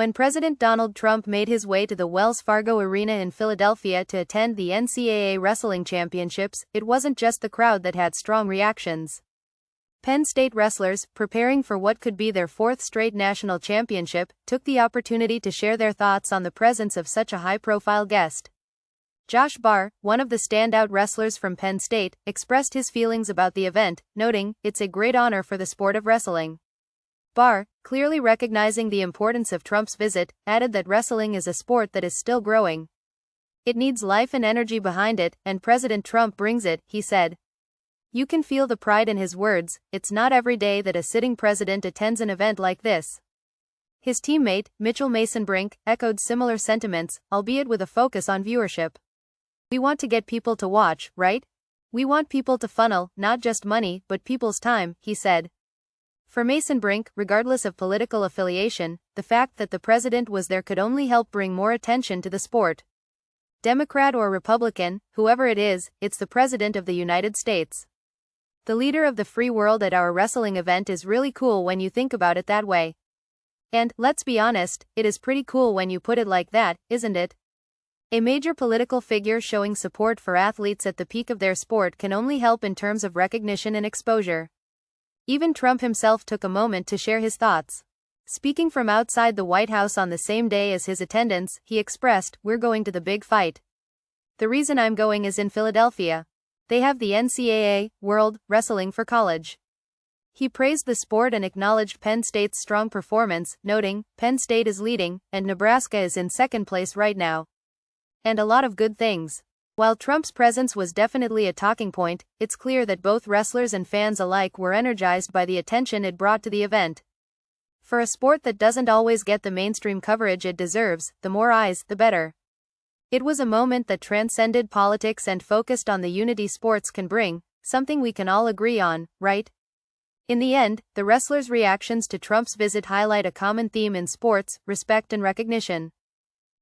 When President Donald Trump made his way to the Wells Fargo Arena in Philadelphia to attend the NCAA wrestling championships, it wasn't just the crowd that had strong reactions. Penn State wrestlers, preparing for what could be their fourth straight national championship, took the opportunity to share their thoughts on the presence of such a high-profile guest. Josh Barr, one of the standout wrestlers from Penn State, expressed his feelings about the event, noting, "It's a great honor for the sport of wrestling." Barr, clearly recognizing the importance of Trump's visit, added that wrestling is a sport that is still growing. "It needs life and energy behind it, and President Trump brings it," he said. You can feel the pride in his words. It's not every day that a sitting president attends an event like this. His teammate, Mitchell Mason-Brink, echoed similar sentiments, albeit with a focus on viewership. "We want to get people to watch, right? We want people to funnel, not just money, but people's time," he said. For Mason-Brink, regardless of political affiliation, the fact that the president was there could only help bring more attention to the sport. Democrat or Republican, whoever it is, it's the president of the United States. The leader of the free world at our wrestling event is really cool when you think about it that way. And, let's be honest, it is pretty cool when you put it like that, isn't it? A major political figure showing support for athletes at the peak of their sport can only help in terms of recognition and exposure. Even Trump himself took a moment to share his thoughts. Speaking from outside the White House on the same day as his attendance, he expressed, "We're going to the big fight. The reason I'm going is in Philadelphia. They have the NCAA, World Wrestling for College." He praised the sport and acknowledged Penn State's strong performance, noting, "Penn State is leading, and Nebraska is in second place right now. And a lot of good things." While Trump's presence was definitely a talking point, it's clear that both wrestlers and fans alike were energized by the attention it brought to the event. For a sport that doesn't always get the mainstream coverage it deserves, the more eyes, the better. It was a moment that transcended politics and focused on the unity sports can bring, something we can all agree on, right? In the end, the wrestlers' reactions to Trump's visit highlight a common theme in sports: respect and recognition.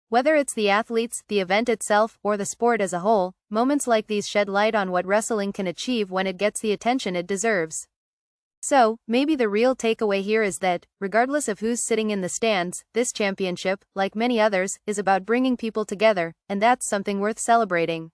Whether it's the athletes, the event itself, or the sport as a whole, moments like these shed light on what wrestling can achieve when it gets the attention it deserves. So, maybe the real takeaway here is that, regardless of who's sitting in the stands, this championship, like many others, is about bringing people together, and that's something worth celebrating.